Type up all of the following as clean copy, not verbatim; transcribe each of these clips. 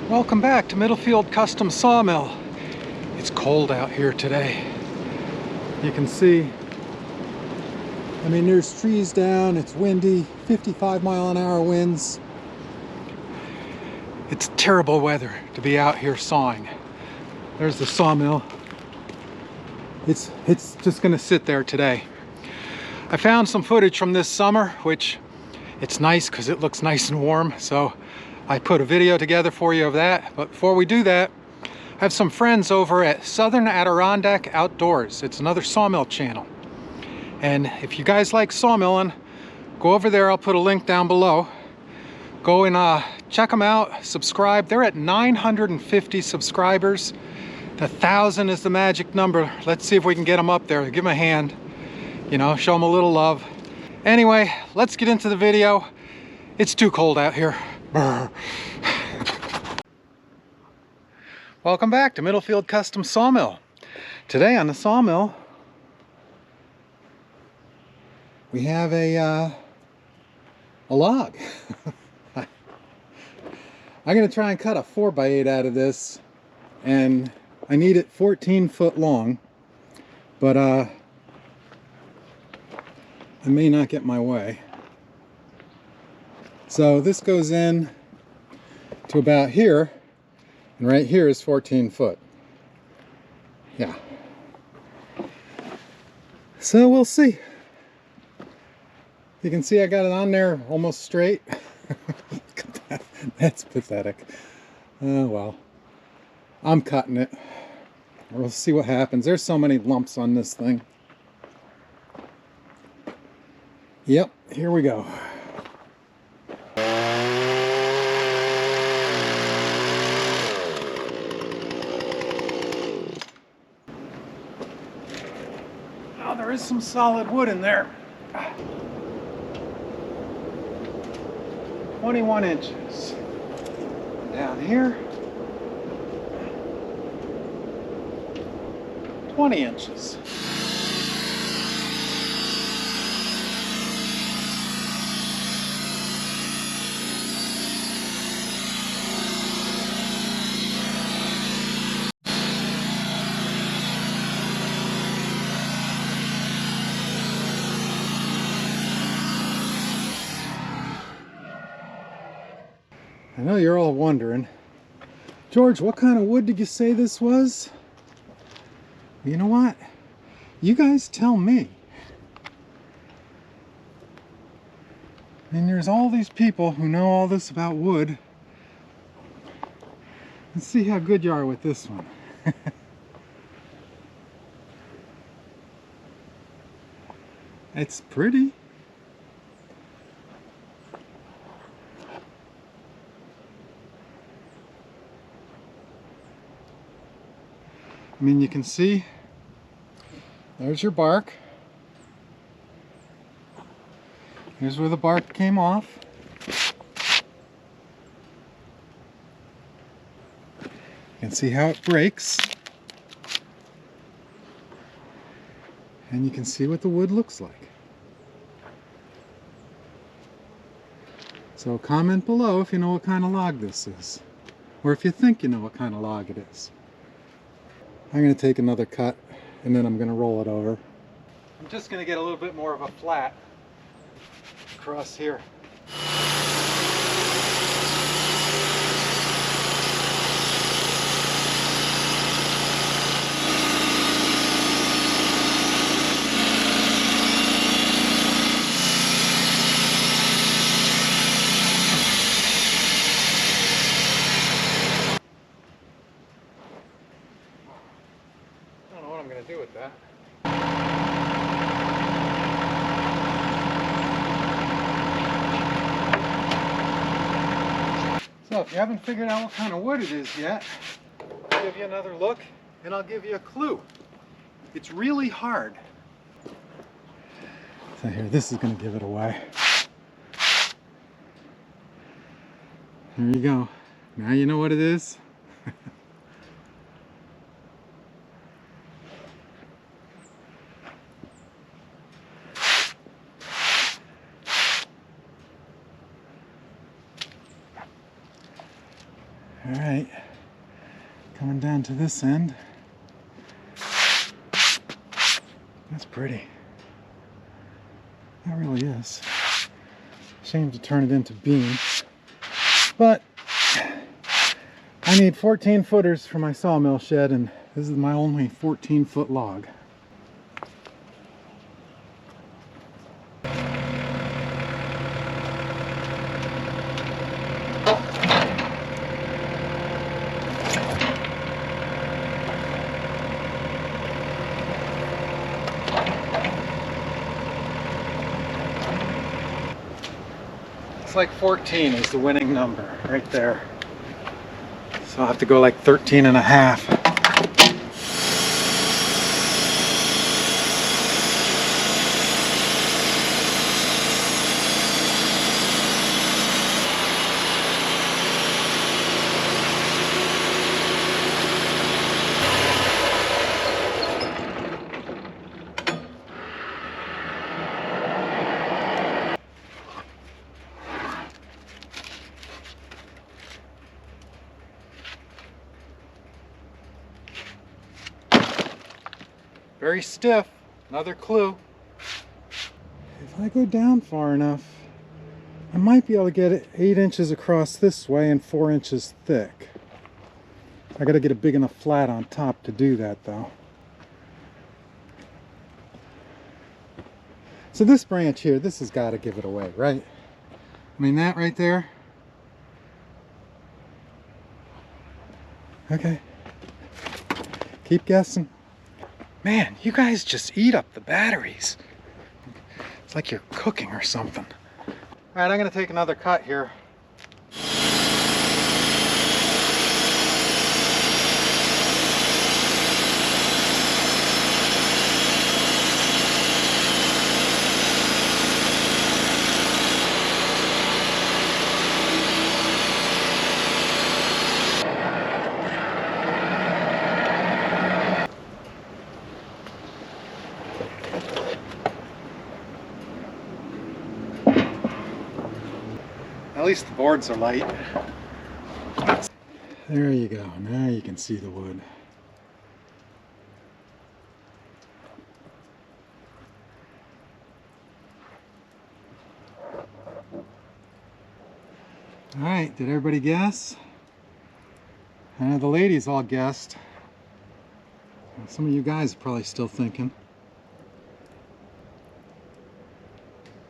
Welcome back to Middlefield Custom Sawmill. It's cold out here today. You can see, I mean, there's trees down, it's windy, 55-mile-an-hour winds. It's terrible weather to be out here sawing. There's the sawmill. It's just gonna sit there today. I found some footage from this summer, which it's nice because it looks nice and warm, so I put a video together for you of that. But before we do that, I have some friends over at Southern Adirondack Outdoors. It's another sawmill channel. And if you guys like sawmilling, go over there. I'll put a link down below. Go and check them out, subscribe. They're at 950 subscribers. The 1,000 is the magic number. Let's see if we can get them up there. Give them a hand, you know, show them a little love. Anyway, let's get into the video. It's too cold out here. Brr. Welcome back to Middlefield Custom Sawmill. Today on the sawmill, we have a log. I'm gonna try and cut a 4x8 out of this, and I need it 14 foot long, but I may not get my way. So this goes in to about here, and right here is 14 foot. Yeah. So we'll see. You can see I got it on there almost straight. That's pathetic. Oh well. I'm cutting it. We'll see what happens. There's so many lumps on this thing. Yep, here we go. Oh, there is some solid wood in there. 21 inches. Down here, 20 inches. I know you're all wondering, George, what kind of wood did you say this was? You know what? You guys tell me. And there's all these people who know all this about wood. Let's see how good you are with this one. It's pretty. I mean, you can see there's your bark. Here's where the bark came off. You can see how it breaks. And you can see what the wood looks like. So comment below if you know what kind of log this is. Or if you think you know what kind of log it is. I'm going to take another cut and then I'm going to roll it over. I'm just going to get a little bit more of a flat across here. Do with that. So if you haven't figured out what kind of wood it is yet, I'll give you another look and I'll give you a clue. It's really hard. So here, this is going to give it away. There you go. Now you know what it is. All right, coming down to this end. That's pretty. That really is. Shame to turn it into beam, but I need 14 footers for my sawmill shed, and this is my only 14-foot log. Like 14 is the winning number right there. So I'll have to go like 13 and a half. Very stiff, another clue. If I go down far enough, I might be able to get it 8 inches across this way and 4 inches thick. I gotta get a big enough flat on top to do that though. So this branch here, this has got to give it away, right? I mean, that right there. Okay. Keep guessing. Man, you guys just eat up the batteries. It's like you're cooking or something. All right, I'm gonna take another cut here. At least the boards are light. There you go. Now you can see the wood. All right, did everybody guess? The ladies all guessed. Some of you guys are probably still thinking.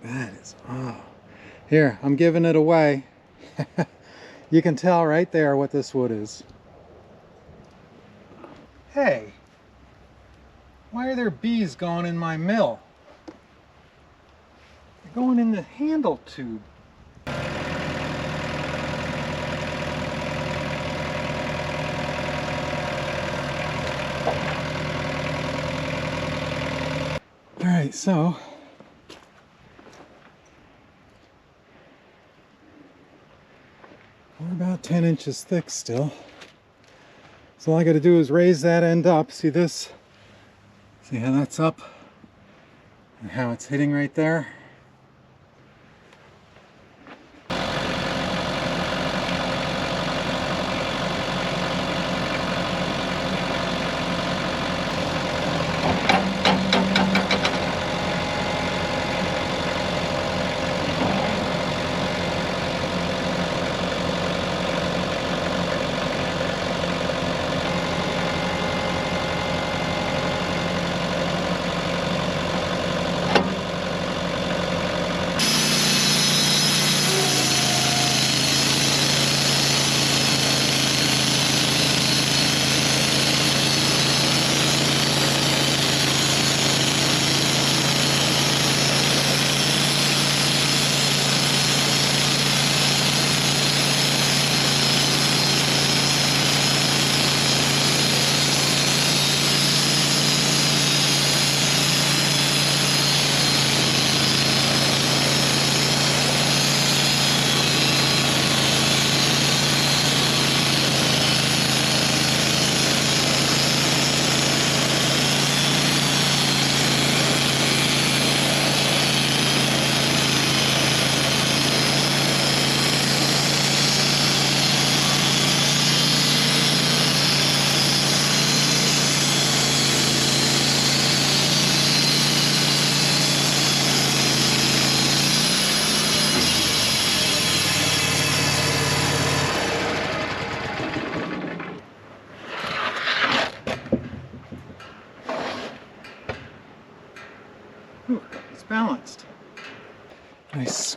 That is, oh. Here, I'm giving it away. You can tell right there what this wood is. Hey, why are there bees going in my mill? They're going in the handle tube. All right, so we're about 10 inches thick still. So all I got to do is raise that end up. See this? See how that's up? And how it's hitting right there?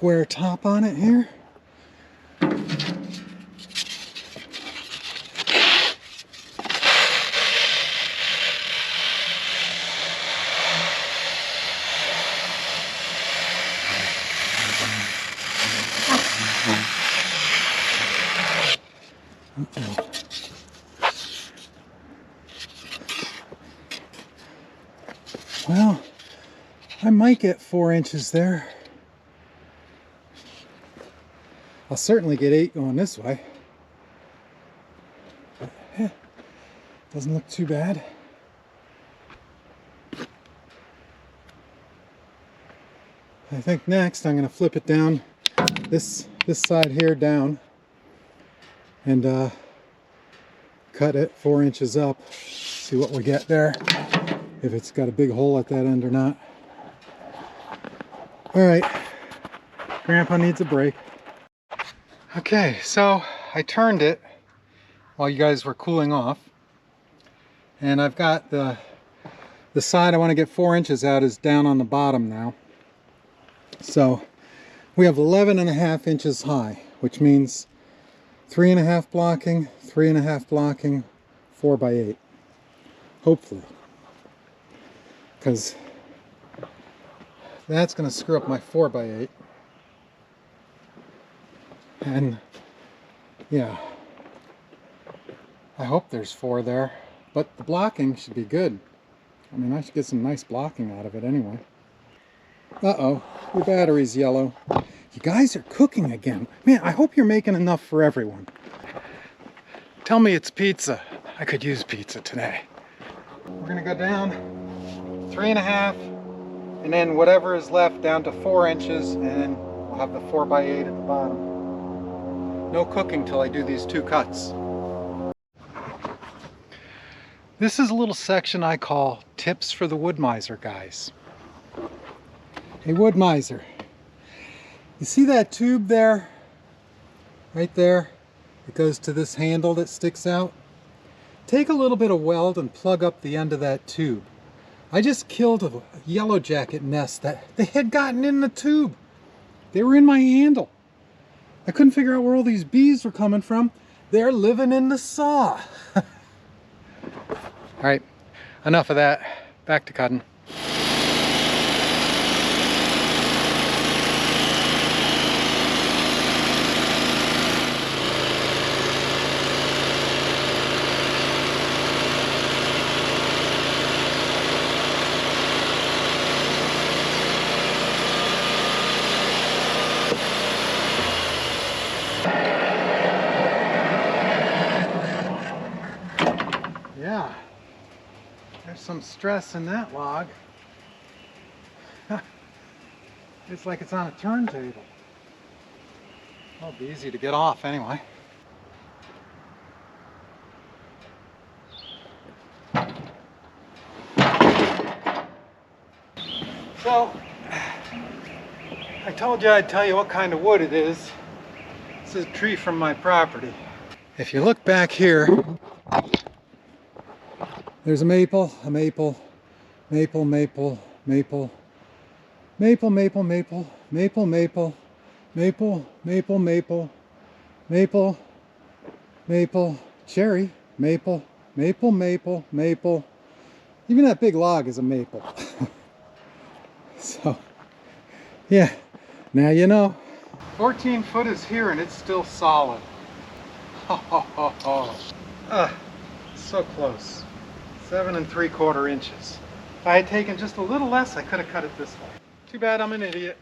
square top on it here. Well, I might get 4 inches there. I'll certainly get 8 going this way. But, doesn't look too bad. I think next I'm going to flip it down this side here down and cut it 4 inches up. See what we get there. If it's got a big hole at that end or not. All right, Grandpa needs a break. Okay, so I turned it while you guys were cooling off, and I've got the side I want to get 4 inches out is down on the bottom now. So we have 11.5 inches high, which means 3.5 blocking, 3.5 blocking, 4 by 8, hopefully. Because that's going to screw up my 4 by 8. And yeah, I hope there's 4 there, but the blocking should be good. I mean, I should get some nice blocking out of it anyway. Uh-oh, your battery's yellow. You guys are cooking again. Man, I hope you're making enough for everyone. Tell me it's pizza. I could use pizza today. We're going to go down 3.5, and then whatever is left down to 4 inches, and then we'll have the 4 by 8 at the bottom. No cooking till I do these 2 cuts. This is a little section I call Tips for the Wood Miser guys. Hey Wood Miser, you see that tube there? Right there? It goes to this handle that sticks out. Take a little bit of weld and plug up the end of that tube. I just killed a yellow jacket nest that they had gotten in the tube. They were in my handle. I couldn't figure out where all these bees were coming from. They're living in the saw. All right, enough of that. Back to cutting. Yeah, there's some stress in that log. It's like it's on a turntable. It'll be easy to get off anyway. So, I told you I'd tell you what kind of wood it is. This is a tree from my property. If you look back here, there's a maple, maple, maple, maple, maple, maple, maple, maple, maple, maple, maple, maple, maple, cherry, maple, maple, maple, maple. Even that big log is a maple. So, yeah, now you know. 14 foot is here and it's still solid. So close. 7 3/4 inches. If I had taken just a little less, I could have cut it this way. Too bad I'm an idiot.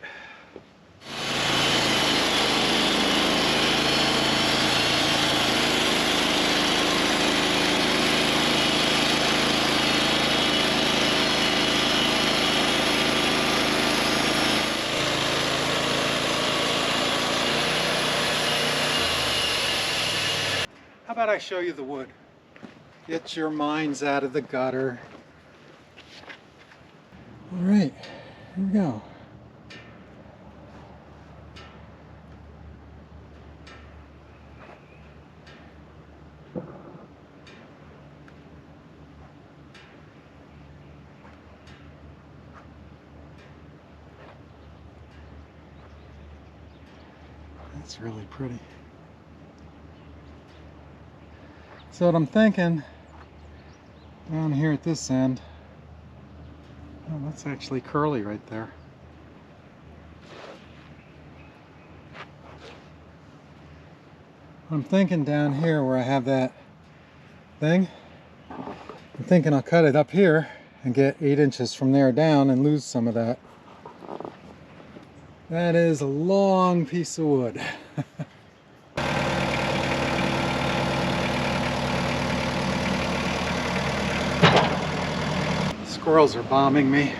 How about I show you the wood? Get your minds out of the gutter. All right, here we go. That's really pretty. So what I'm thinking, down here at this end, oh, that's actually curly right there. I'm thinking down here where I have that thing, I'm thinking I'll cut it up here and get 8 inches from there down and lose some of that. That is a long piece of wood. Squirrels are bombing me.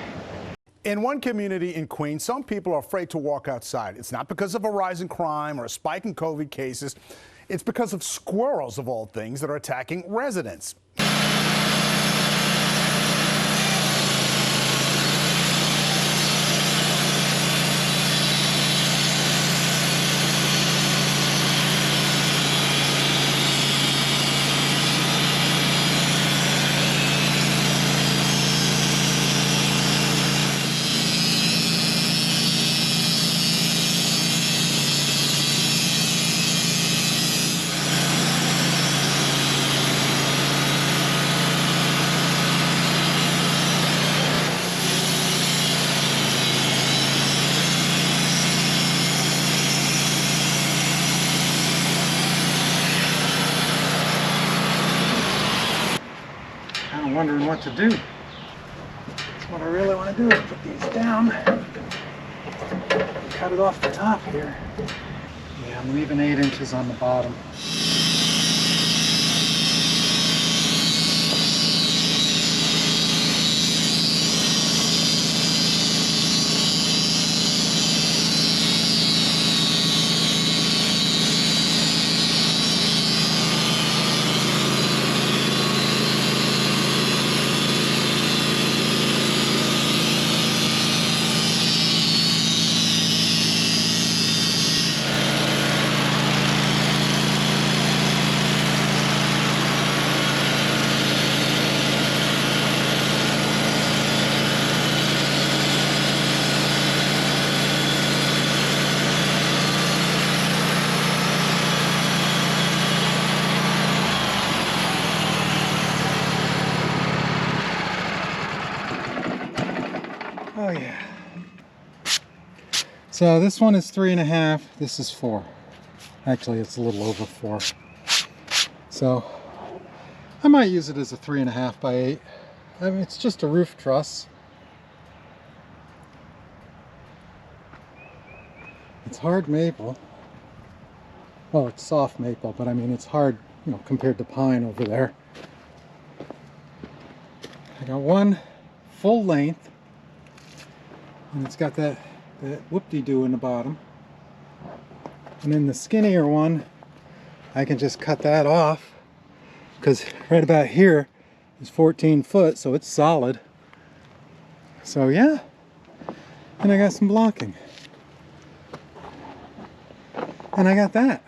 In one community in Queens, some people are afraid to walk outside. It's not because of a rise in crime or a spike in COVID cases. It's because of squirrels, of all things, that are attacking residents. I'm wondering what to do. That's what I really want to do is put these down. Cut it off the top here. Yeah, I'm leaving 8 inches on the bottom. Oh yeah. So this one is 3.5. This is 4. Actually, it's a little over 4. So I might use it as a 3.5 by 8. I mean, it's just a roof truss. It's hard maple. Well, it's soft maple, but I mean, it's hard, you know, compared to pine over there. I got one full length, and it's got that whoop-de-doo in the bottom. And then the skinnier one, I can just cut that off, because right about here is 14 foot, so it's solid. So yeah, and I got some blocking. And I got that.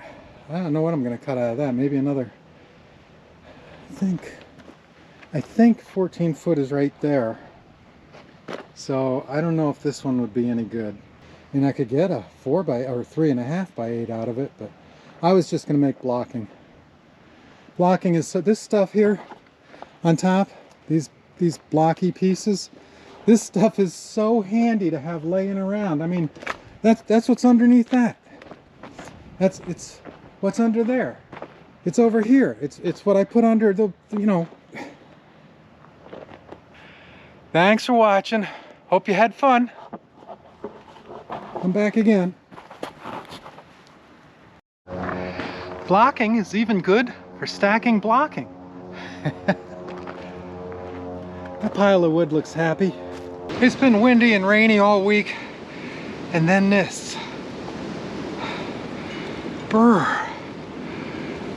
I don't know what I'm going to cut out of that. Maybe another, I think 14 foot is right there. So I don't know if this one would be any good. I mean, I could get a 4 by or 3.5 by 8 out of it, but I was just going to make blocking. Blocking is so this stuff here on top, these blocky pieces. This stuff is so handy to have laying around. I mean, that's what's underneath that. It's what's under there. It's over here. It's what I put under the, you know. Thanks for watching. Hope you had fun. Come back again. Blocking is even good for stacking blocking. That pile of wood looks happy. It's been windy and rainy all week, and then this. Brr.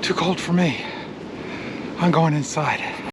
Too cold for me. I'm going inside.